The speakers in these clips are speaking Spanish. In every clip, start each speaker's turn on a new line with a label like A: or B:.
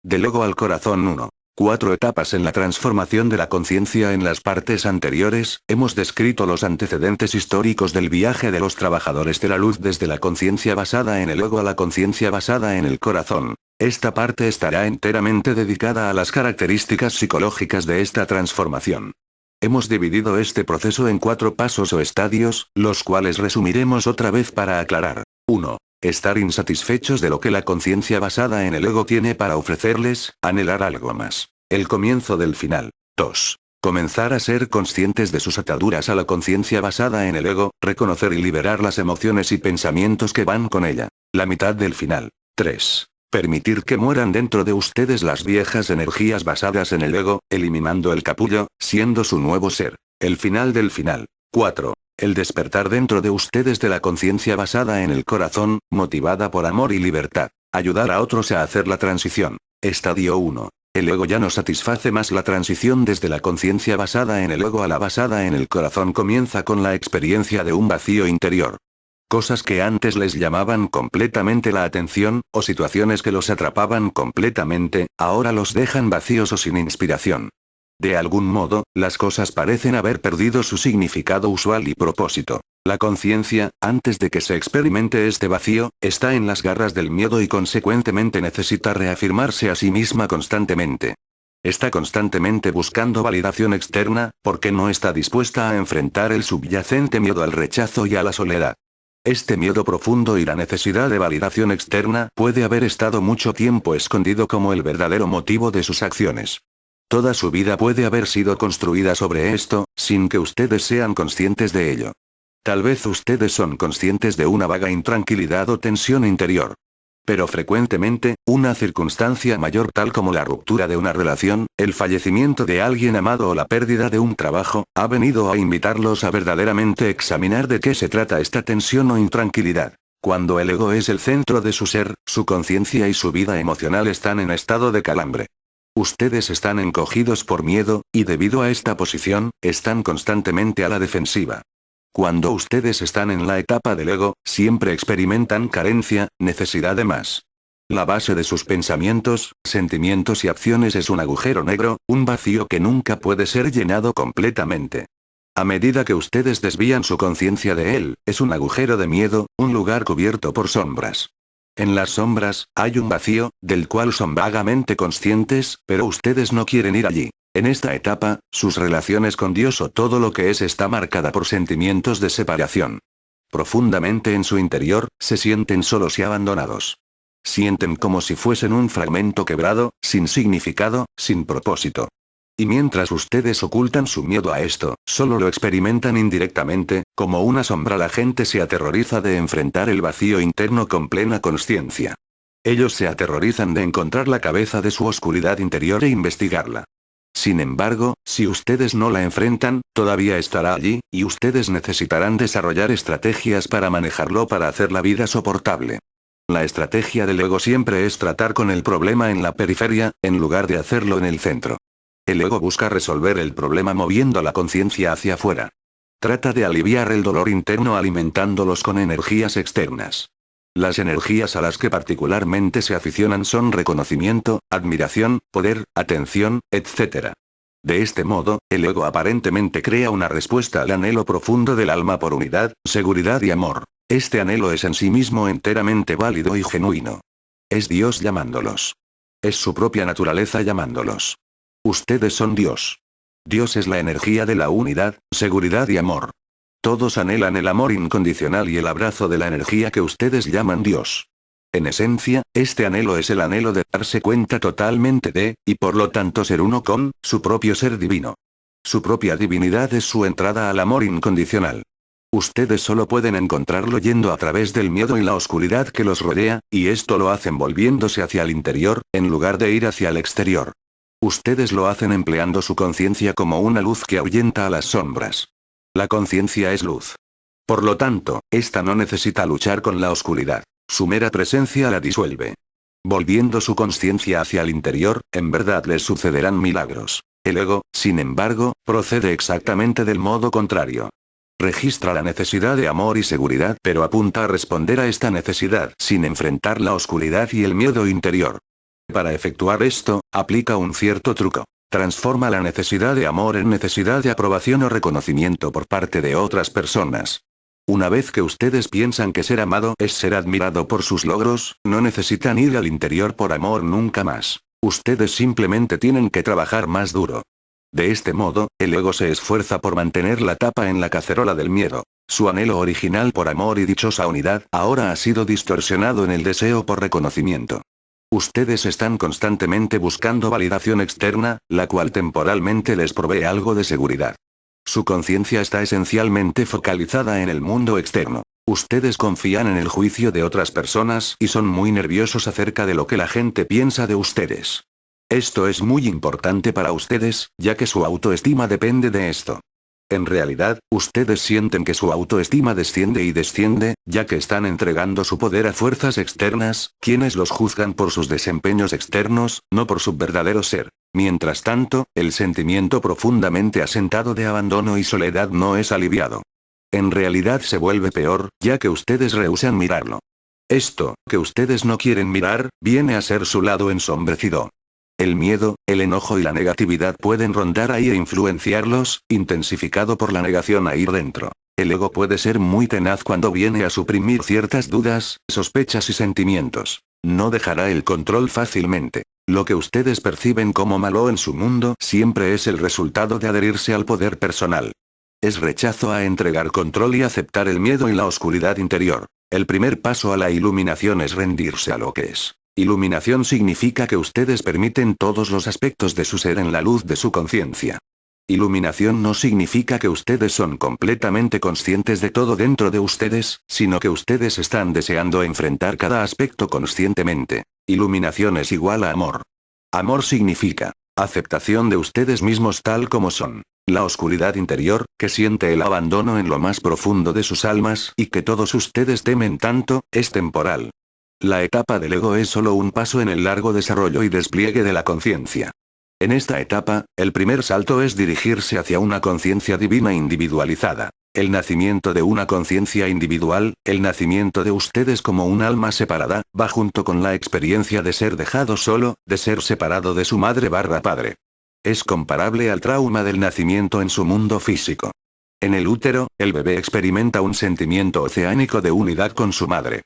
A: Del ego al corazón 1. 4 etapas en la transformación de la conciencia. En las partes anteriores, hemos descrito los antecedentes históricos del viaje de los trabajadores de la luz desde la conciencia basada en el ego a la conciencia basada en el corazón. Esta parte estará enteramente dedicada a las características psicológicas de esta transformación. Hemos dividido este proceso en 4 pasos o estadios, los cuales resumiremos otra vez para aclarar. 1. Estar insatisfechos de lo que la conciencia basada en el ego tiene para ofrecerles, anhelar algo más. El comienzo del final. 2. Comenzar a ser conscientes de sus ataduras a la conciencia basada en el ego, reconocer y liberar las emociones y pensamientos que van con ella. La mitad del final. 3. Permitir que mueran dentro de ustedes las viejas energías basadas en el ego, eliminando el capullo, siendo su nuevo ser. El final del final. 4. El despertar dentro de ustedes de la conciencia basada en el corazón, motivada por amor y libertad. Ayudar a otros a hacer la transición. Estadio 1. El ego ya no satisface más. La transición desde la conciencia basada en el ego a la basada en el corazón comienza con la experiencia de un vacío interior. Cosas que antes les llamaban completamente la atención, o situaciones que los atrapaban completamente, ahora los dejan vacíos o sin inspiración. De algún modo, las cosas parecen haber perdido su significado usual y propósito. La conciencia, antes de que se experimente este vacío, está en las garras del miedo y consecuentemente necesita reafirmarse a sí misma constantemente. Está constantemente buscando validación externa, porque no está dispuesta a enfrentar el subyacente miedo al rechazo y a la soledad. Este miedo profundo y la necesidad de validación externa puede haber estado mucho tiempo escondido como el verdadero motivo de sus acciones. Toda su vida puede haber sido construida sobre esto, sin que ustedes sean conscientes de ello. Tal vez ustedes son conscientes de una vaga intranquilidad o tensión interior. Pero frecuentemente, una circunstancia mayor tal como la ruptura de una relación, el fallecimiento de alguien amado o la pérdida de un trabajo, ha venido a invitarlos a verdaderamente examinar de qué se trata esta tensión o intranquilidad. Cuando el ego es el centro de su ser, su conciencia y su vida emocional están en estado de calambre. Ustedes están encogidos por miedo, y debido a esta posición, están constantemente a la defensiva. Cuando ustedes están en la etapa del ego, siempre experimentan carencia, necesidad de más. La base de sus pensamientos, sentimientos y acciones es un agujero negro, un vacío que nunca puede ser llenado completamente. A medida que ustedes desvían su conciencia de él, es un agujero de miedo, un lugar cubierto por sombras. En las sombras, hay un vacío, del cual son vagamente conscientes, pero ustedes no quieren ir allí. En esta etapa, sus relaciones con Dios o todo lo que es está marcada por sentimientos de separación. Profundamente en su interior, se sienten solos y abandonados. Sienten como si fuesen un fragmento quebrado, sin significado, sin propósito. Y mientras ustedes ocultan su miedo a esto, solo lo experimentan indirectamente, como una sombra. La gente se aterroriza de enfrentar el vacío interno con plena consciencia. Ellos se aterrorizan de encontrar la cabeza de su oscuridad interior e investigarla. Sin embargo, si ustedes no la enfrentan, todavía estará allí, y ustedes necesitarán desarrollar estrategias para manejarlo para hacer la vida soportable. La estrategia del ego siempre es tratar con el problema en la periferia, en lugar de hacerlo en el centro. El ego busca resolver el problema moviendo la conciencia hacia afuera. Trata de aliviar el dolor interno alimentándolos con energías externas. Las energías a las que particularmente se aficionan son reconocimiento, admiración, poder, atención, etc. De este modo, el ego aparentemente crea una respuesta al anhelo profundo del alma por unidad, seguridad y amor. Este anhelo es en sí mismo enteramente válido y genuino. Es Dios llamándolos. Es su propia naturaleza llamándolos. Ustedes son Dios. Dios es la energía de la unidad, seguridad y amor. Todos anhelan el amor incondicional y el abrazo de la energía que ustedes llaman Dios. En esencia, este anhelo es el anhelo de darse cuenta totalmente de, y por lo tanto ser uno con, su propio ser divino. Su propia divinidad es su entrada al amor incondicional. Ustedes solo pueden encontrarlo yendo a través del miedo y la oscuridad que los rodea, y esto lo hacen volviéndose hacia el interior, en lugar de ir hacia el exterior. Ustedes lo hacen empleando su conciencia como una luz que ahuyenta a las sombras. La conciencia es luz. Por lo tanto, esta no necesita luchar con la oscuridad. Su mera presencia la disuelve. Volviendo su conciencia hacia el interior, en verdad les sucederán milagros. El ego, sin embargo, procede exactamente del modo contrario. Registra la necesidad de amor y seguridad, pero apunta a responder a esta necesidad sin enfrentar la oscuridad y el miedo interior. Para efectuar esto, aplica un cierto truco. Transforma la necesidad de amor en necesidad de aprobación o reconocimiento por parte de otras personas. Una vez que ustedes piensan que ser amado es ser admirado por sus logros, no necesitan ir al interior por amor nunca más. Ustedes simplemente tienen que trabajar más duro. De este modo, el ego se esfuerza por mantener la tapa en la cacerola del miedo. Su anhelo original por amor y dichosa unidad ahora ha sido distorsionado en el deseo por reconocimiento. Ustedes están constantemente buscando validación externa, la cual temporalmente les provee algo de seguridad. Su conciencia está esencialmente focalizada en el mundo externo. Ustedes confían en el juicio de otras personas y son muy nerviosos acerca de lo que la gente piensa de ustedes. Esto es muy importante para ustedes, ya que su autoestima depende de esto. En realidad, ustedes sienten que su autoestima desciende y desciende, ya que están entregando su poder a fuerzas externas, quienes los juzgan por sus desempeños externos, no por su verdadero ser. Mientras tanto, el sentimiento profundamente asentado de abandono y soledad no es aliviado. En realidad se vuelve peor, ya que ustedes rehúsan mirarlo. Esto, que ustedes no quieren mirar, viene a ser su lado ensombrecido. El miedo, el enojo y la negatividad pueden rondar ahí e influenciarlos, intensificado por la negación ahí dentro. El ego puede ser muy tenaz cuando viene a suprimir ciertas dudas, sospechas y sentimientos. No dejará el control fácilmente. Lo que ustedes perciben como malo en su mundo siempre es el resultado de adherirse al poder personal. Es rechazo a entregar control y aceptar el miedo y la oscuridad interior. El primer paso a la iluminación es rendirse a lo que es. Iluminación significa que ustedes permiten todos los aspectos de su ser en la luz de su conciencia. Iluminación no significa que ustedes son completamente conscientes de todo dentro de ustedes, sino que ustedes están deseando enfrentar cada aspecto conscientemente. Iluminación es igual a amor. Amor significa aceptación de ustedes mismos tal como son. La oscuridad interior, que siente el abandono en lo más profundo de sus almas y que todos ustedes temen tanto, es temporal. La etapa del ego es solo un paso en el largo desarrollo y despliegue de la conciencia. En esta etapa, el primer salto es dirigirse hacia una conciencia divina individualizada. El nacimiento de una conciencia individual, el nacimiento de ustedes como un alma separada, va junto con la experiencia de ser dejado solo, de ser separado de su madre/padre. Es comparable al trauma del nacimiento en su mundo físico. En el útero, el bebé experimenta un sentimiento oceánico de unidad con su madre.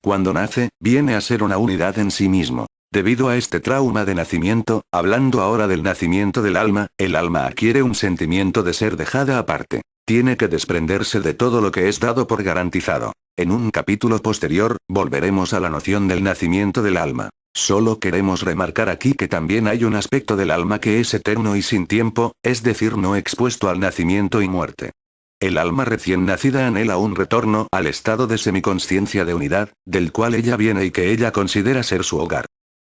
A: Cuando nace, viene a ser una unidad en sí mismo. Debido a este trauma de nacimiento, hablando ahora del nacimiento del alma, el alma adquiere un sentimiento de ser dejada aparte. Tiene que desprenderse de todo lo que es dado por garantizado. En un capítulo posterior, volveremos a la noción del nacimiento del alma. Solo queremos remarcar aquí que también hay un aspecto del alma que es eterno y sin tiempo, es decir, no expuesto al nacimiento y muerte. El alma recién nacida anhela un retorno al estado de semiconsciencia de unidad, del cual ella viene y que ella considera ser su hogar.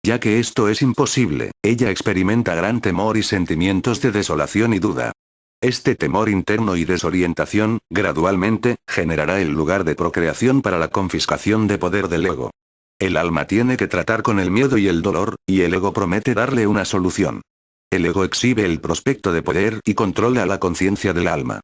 A: Ya que esto es imposible, ella experimenta gran temor y sentimientos de desolación y duda. Este temor interno y desorientación, gradualmente, generará el lugar de procreación para la confiscación de poder del ego. El alma tiene que tratar con el miedo y el dolor, y el ego promete darle una solución. El ego exhibe el prospecto de poder y controla la conciencia del alma.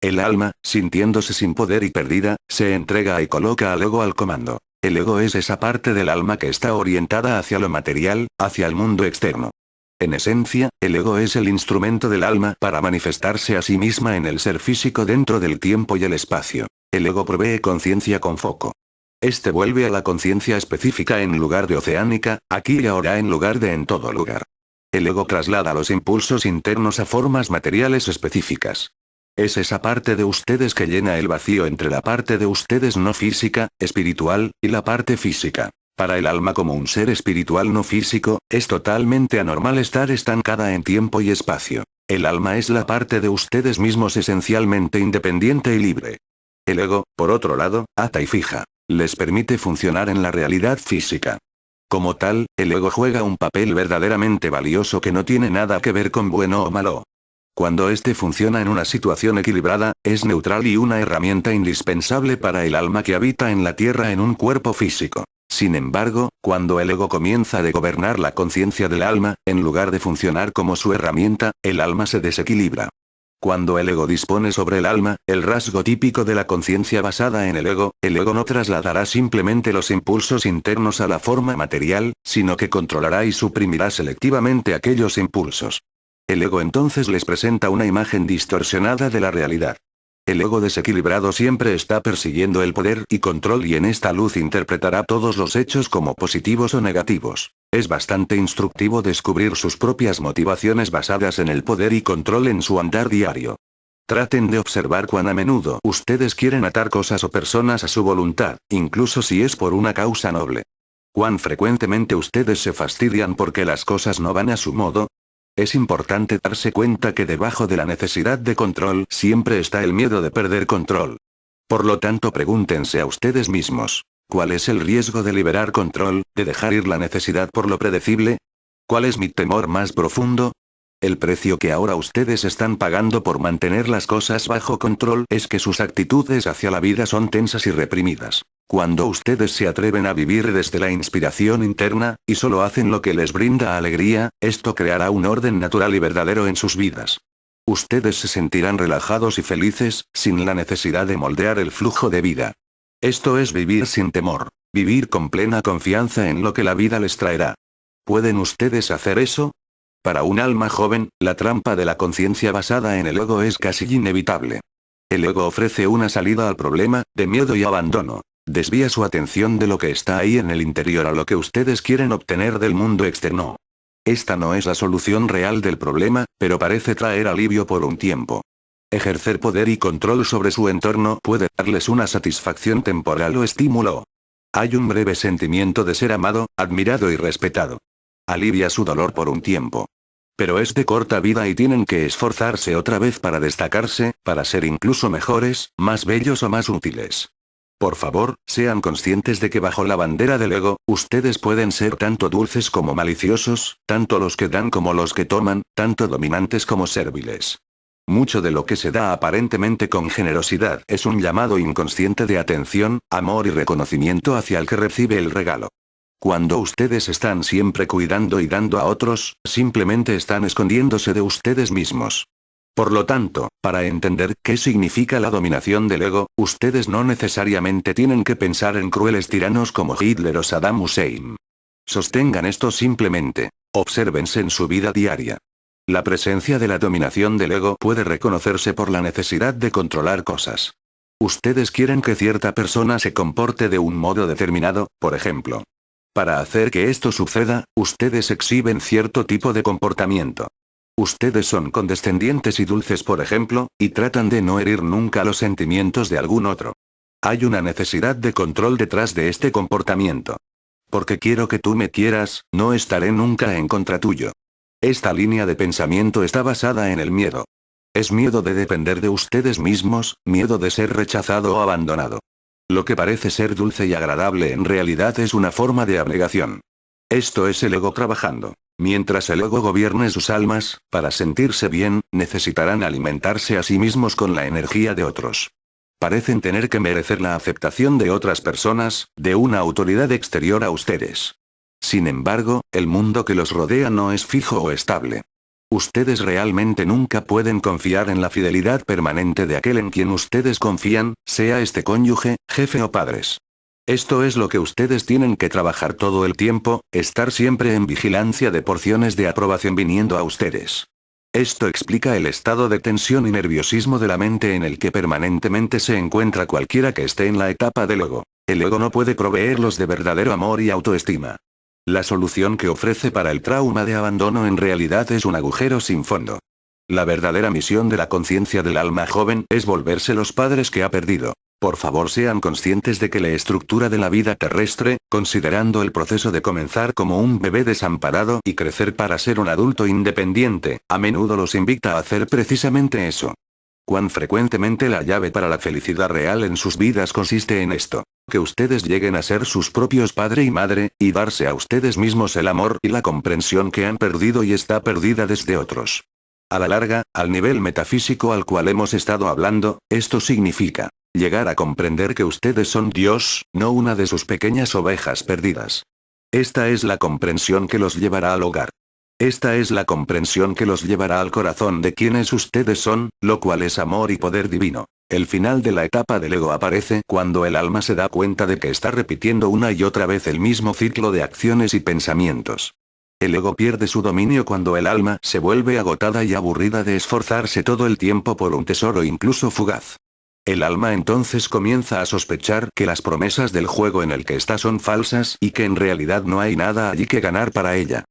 A: El alma, sintiéndose sin poder y perdida, se entrega y coloca al ego al comando. El ego es esa parte del alma que está orientada hacia lo material, hacia el mundo externo. En esencia, el ego es el instrumento del alma para manifestarse a sí misma en el ser físico dentro del tiempo y el espacio. El ego provee conciencia con foco. Este vuelve a la conciencia específica en lugar de oceánica, aquí y ahora en lugar de en todo lugar. El ego traslada los impulsos internos a formas materiales específicas. Es esa parte de ustedes que llena el vacío entre la parte de ustedes no física, espiritual, y la parte física. Para el alma como un ser espiritual no físico, es totalmente anormal estar estancada en tiempo y espacio. El alma es la parte de ustedes mismos esencialmente independiente y libre. El ego, por otro lado, ata y fija. Les permite funcionar en la realidad física. Como tal, el ego juega un papel verdaderamente valioso que no tiene nada que ver con bueno o malo. Cuando éste funciona en una situación equilibrada, es neutral y una herramienta indispensable para el alma que habita en la tierra en un cuerpo físico. Sin embargo, cuando el ego comienza a gobernar la conciencia del alma, en lugar de funcionar como su herramienta, el alma se desequilibra. Cuando el ego dispone sobre el alma, el rasgo típico de la conciencia basada en el ego no trasladará simplemente los impulsos internos a la forma material, sino que controlará y suprimirá selectivamente aquellos impulsos. El ego entonces les presenta una imagen distorsionada de la realidad. El ego desequilibrado siempre está persiguiendo el poder y control y en esta luz interpretará todos los hechos como positivos o negativos. Es bastante instructivo descubrir sus propias motivaciones basadas en el poder y control en su andar diario. Traten de observar cuán a menudo ustedes quieren atar cosas o personas a su voluntad, incluso si es por una causa noble. Cuán frecuentemente ustedes se fastidian porque las cosas no van a su modo. Es importante darse cuenta que debajo de la necesidad de control siempre está el miedo de perder control. Por lo tanto, pregúntense a ustedes mismos, ¿cuál es el riesgo de liberar control, de dejar ir la necesidad por lo predecible? ¿Cuál es mi temor más profundo? El precio que ahora ustedes están pagando por mantener las cosas bajo control es que sus actitudes hacia la vida son tensas y reprimidas. Cuando ustedes se atreven a vivir desde la inspiración interna, y solo hacen lo que les brinda alegría, esto creará un orden natural y verdadero en sus vidas. Ustedes se sentirán relajados y felices, sin la necesidad de moldear el flujo de vida. Esto es vivir sin temor, vivir con plena confianza en lo que la vida les traerá. ¿Pueden ustedes hacer eso? Para un alma joven, la trampa de la conciencia basada en el ego es casi inevitable. El ego ofrece una salida al problema, de miedo y abandono. Desvía su atención de lo que está ahí en el interior a lo que ustedes quieren obtener del mundo externo. Esta no es la solución real del problema, pero parece traer alivio por un tiempo. Ejercer poder y control sobre su entorno puede darles una satisfacción temporal o estímulo. Hay un breve sentimiento de ser amado, admirado y respetado. Alivia su dolor por un tiempo. Pero es de corta vida y tienen que esforzarse otra vez para destacarse, para ser incluso mejores, más bellos o más útiles. Por favor, sean conscientes de que bajo la bandera del ego, ustedes pueden ser tanto dulces como maliciosos, tanto los que dan como los que toman, tanto dominantes como serviles. Mucho de lo que se da aparentemente con generosidad es un llamado inconsciente de atención, amor y reconocimiento hacia el que recibe el regalo. Cuando ustedes están siempre cuidando y dando a otros, simplemente están escondiéndose de ustedes mismos. Por lo tanto, para entender qué significa la dominación del ego, ustedes no necesariamente tienen que pensar en crueles tiranos como Hitler o Saddam Hussein. Sostengan esto simplemente. Obsérvense en su vida diaria. La presencia de la dominación del ego puede reconocerse por la necesidad de controlar cosas. Ustedes quieren que cierta persona se comporte de un modo determinado, por ejemplo. Para hacer que esto suceda, ustedes exhiben cierto tipo de comportamiento. Ustedes son condescendientes y dulces, por ejemplo, y tratan de no herir nunca los sentimientos de algún otro. Hay una necesidad de control detrás de este comportamiento. Porque quiero que tú me quieras, no estaré nunca en contra tuyo. Esta línea de pensamiento está basada en el miedo. Es miedo de depender de ustedes mismos, miedo de ser rechazado o abandonado. Lo que parece ser dulce y agradable en realidad es una forma de abnegación. Esto es el ego trabajando. Mientras el ego gobierne sus almas, para sentirse bien, necesitarán alimentarse a sí mismos con la energía de otros. Parecen tener que merecer la aceptación de otras personas, de una autoridad exterior a ustedes. Sin embargo, el mundo que los rodea no es fijo o estable. Ustedes realmente nunca pueden confiar en la fidelidad permanente de aquel en quien ustedes confían, sea este cónyuge, jefe o padres. Esto es lo que ustedes tienen que trabajar todo el tiempo, estar siempre en vigilancia de porciones de aprobación viniendo a ustedes. Esto explica el estado de tensión y nerviosismo de la mente en el que permanentemente se encuentra cualquiera que esté en la etapa del ego. El ego no puede proveerlos de verdadero amor y autoestima. La solución que ofrece para el trauma de abandono en realidad es un agujero sin fondo. La verdadera misión de la conciencia del alma joven es volverse los padres que ha perdido. Por favor, sean conscientes de que la estructura de la vida terrestre, considerando el proceso de comenzar como un bebé desamparado y crecer para ser un adulto independiente, a menudo los invita a hacer precisamente eso. Cuán frecuentemente la llave para la felicidad real en sus vidas consiste en esto: que ustedes lleguen a ser sus propios padre y madre, y darse a ustedes mismos el amor y la comprensión que han perdido y está perdida desde otros. A la larga, al nivel metafísico al cual hemos estado hablando, esto significa llegar a comprender que ustedes son Dios, no una de sus pequeñas ovejas perdidas. Esta es la comprensión que los llevará al hogar. Esta es la comprensión que los llevará al corazón de quienes ustedes son, lo cual es amor y poder divino. El final de la etapa del ego aparece cuando el alma se da cuenta de que está repitiendo una y otra vez el mismo ciclo de acciones y pensamientos. El ego pierde su dominio cuando el alma se vuelve agotada y aburrida de esforzarse todo el tiempo por un tesoro incluso fugaz. El alma entonces comienza a sospechar que las promesas del juego en el que está son falsas y que en realidad no hay nada allí que ganar para ella.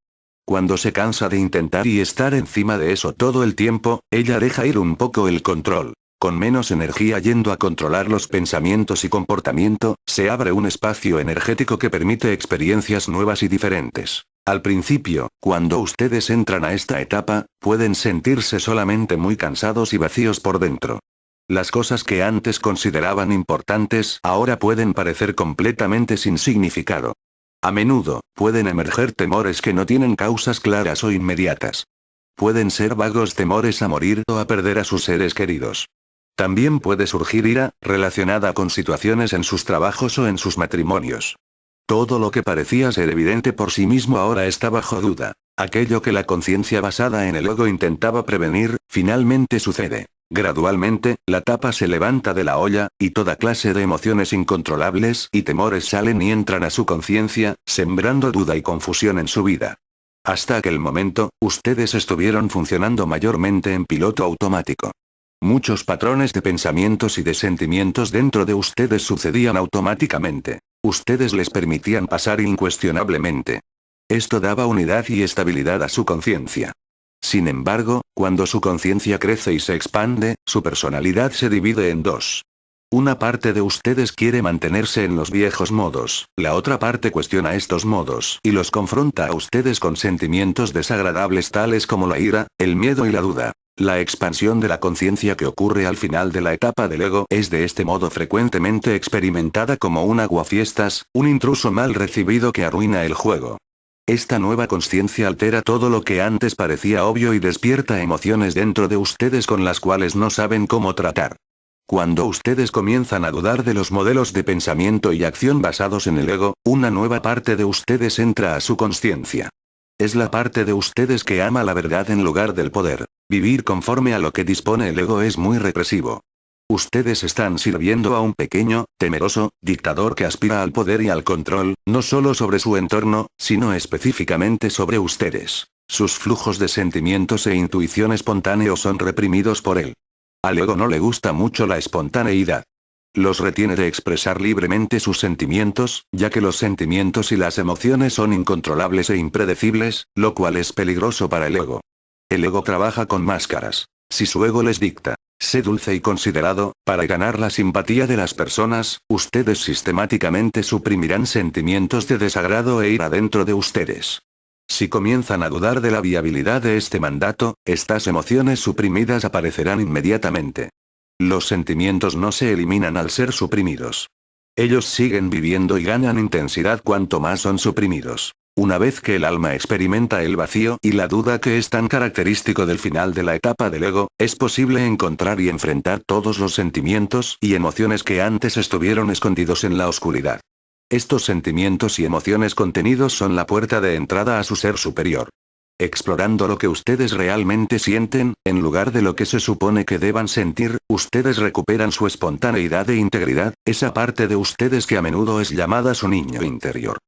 A: Cuando se cansa de intentar y estar encima de eso todo el tiempo, ella deja ir un poco el control. Con menos energía yendo a controlar los pensamientos y comportamiento, se abre un espacio energético que permite experiencias nuevas y diferentes. Al principio, cuando ustedes entran a esta etapa, pueden sentirse solamente muy cansados y vacíos por dentro. Las cosas que antes consideraban importantes ahora pueden parecer completamente sin significado. A menudo, pueden emerger temores que no tienen causas claras o inmediatas. Pueden ser vagos temores a morir o a perder a sus seres queridos. También puede surgir ira, relacionada con situaciones en sus trabajos o en sus matrimonios. Todo lo que parecía ser evidente por sí mismo ahora está bajo duda. Aquello que la conciencia basada en el ego intentaba prevenir, finalmente sucede. Gradualmente, la tapa se levanta de la olla, y toda clase de emociones incontrolables y temores salen y entran a su conciencia, sembrando duda y confusión en su vida. Hasta aquel momento, ustedes estuvieron funcionando mayormente en piloto automático. Muchos patrones de pensamientos y de sentimientos dentro de ustedes sucedían automáticamente. Ustedes les permitían pasar incuestionablemente. Esto daba unidad y estabilidad a su conciencia. Sin embargo, cuando su conciencia crece y se expande, su personalidad se divide en dos. Una parte de ustedes quiere mantenerse en los viejos modos, la otra parte cuestiona estos modos y los confronta a ustedes con sentimientos desagradables tales como la ira, el miedo y la duda. La expansión de la conciencia que ocurre al final de la etapa del ego es de este modo frecuentemente experimentada como un aguafiestas, un intruso mal recibido que arruina el juego. Esta nueva conciencia altera todo lo que antes parecía obvio y despierta emociones dentro de ustedes con las cuales no saben cómo tratar. Cuando ustedes comienzan a dudar de los modelos de pensamiento y acción basados en el ego, una nueva parte de ustedes entra a su conciencia. Es la parte de ustedes que ama la verdad en lugar del poder. Vivir conforme a lo que dispone el ego es muy represivo. Ustedes están sirviendo a un pequeño, temeroso, dictador que aspira al poder y al control, no solo sobre su entorno, sino específicamente sobre ustedes. Sus flujos de sentimientos e intuición espontáneo son reprimidos por él. Al ego no le gusta mucho la espontaneidad. Los retiene de expresar libremente sus sentimientos, ya que los sentimientos y las emociones son incontrolables e impredecibles, lo cual es peligroso para el ego. El ego trabaja con máscaras. Si su ego les dicta, sé dulce y considerado, para ganar la simpatía de las personas, ustedes sistemáticamente suprimirán sentimientos de desagrado e ira dentro de ustedes. Si comienzan a dudar de la viabilidad de este mandato, estas emociones suprimidas aparecerán inmediatamente. Los sentimientos no se eliminan al ser suprimidos. Ellos siguen viviendo y ganan intensidad cuanto más son suprimidos. Una vez que el alma experimenta el vacío y la duda que es tan característico del final de la etapa del ego, es posible encontrar y enfrentar todos los sentimientos y emociones que antes estuvieron escondidos en la oscuridad. Estos sentimientos y emociones contenidos son la puerta de entrada a su ser superior. Explorando lo que ustedes realmente sienten, en lugar de lo que se supone que deban sentir, ustedes recuperan su espontaneidad e integridad, esa parte de ustedes que a menudo es llamada su niño interior.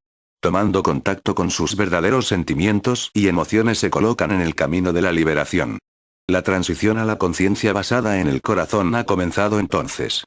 A: Tomando contacto con sus verdaderos sentimientos y emociones se colocan en el camino de la liberación. La transición a la conciencia basada en el corazón ha comenzado entonces.